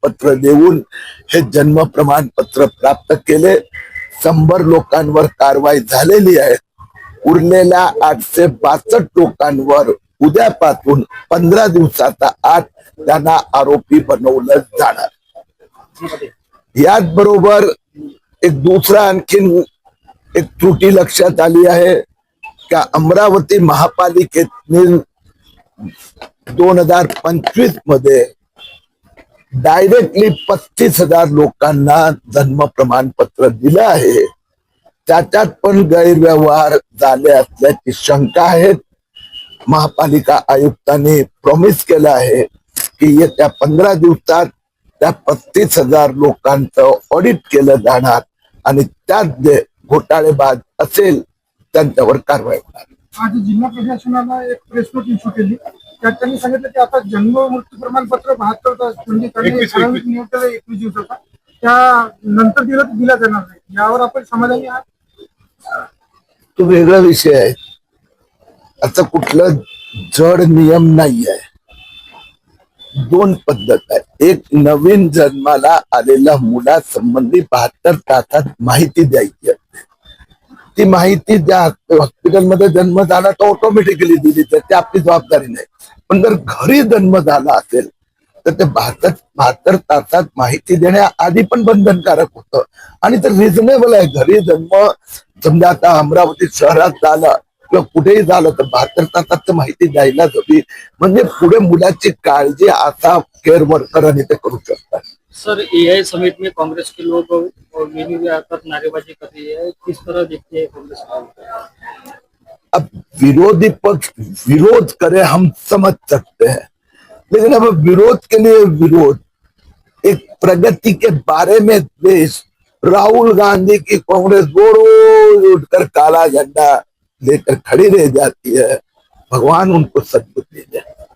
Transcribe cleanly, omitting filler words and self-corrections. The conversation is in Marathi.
प्रमाणपत्र देऊन हे जन्म प्रमाणपत्र प्राप्त केले. 100 लोकांवर कारवाई झालेली आहे. उरलेल्या 862 लोकांवर उद्यापासून 15 दिवसाचा आत त्यांना आरोपी बनवलं जाणार. याच बरोबर एक दुसरा आणखीन एक त्रुटी लक्षात आली आहे का अमरावती महापालिकेतील 2025 मध्ये डायरेक्टली 35,000 लोकांना जन्म प्रमाणपत्र दिलं आहे. त्याच्यात पण गैरव्यवहार झाले असल्याची शंका आहे. महापालिका आयुक्तांनी प्रॉमिस केलं आहे की येत्या 15 दिवसात त्या 35,000 लोकांचं ऑडिट केलं जाणार आणि त्यात जे घोटाळेबाज असेल त्यांच्यावर कारवाई होणार. आज जिल्हा प्रशासनाला एक प्रेस नोट इश्यू केली. त्यात त्यांनी सांगितलं की आता जन्म मृत्यू प्रमाणपत्र 72 तास म्हणजे 21 दिवसाचा त्या नंतर दिला जाणार नाही. यावर आपण समाधानी आहात? तो वेगळा विषय आहे. आता कुठलं जड नियम नाही आहे. 2 पद्धत आहे. एक नवीन जन्माला आलेल्या मुलासंबंधी 72 तासात माहिती द्यायची असते. ती माहिती ज्या हॉस्पिटलमध्ये जन्म झाला तो ऑटोमॅटिकली दिली तर ते आपली जबाबदारी नाही. पण जर घरी जन्म झाला असेल तर ते 72 तासात माहिती देण्याआधी पण बंधनकारक होतं आणि ते रिझनेबल आहे. घरी जन्म समजा आता अमरावती शहरात झाला किंवा कुठेही झालं तर 72 तासात माहिती द्यायलाच हवी. म्हणजे पुढे मुलाची काळजी आता केअर वर्करांनी ते करू शकतात. सर, एआई समिट में कांग्रेस के लोग नारेबाजी कर रही है, किस तरह देखते हैं कांग्रेस? अब विरोधी पक्ष विरोध करे हम समझ सकते हैं, लेकिन अब विरोध के लिए विरोध, एक प्रगति के बारे में देश, राहुल गांधी की कांग्रेस रोज उठकर काला झंडा लेकर खड़ी रह जाती है. भगवान उनको सद्बुद्धि दे.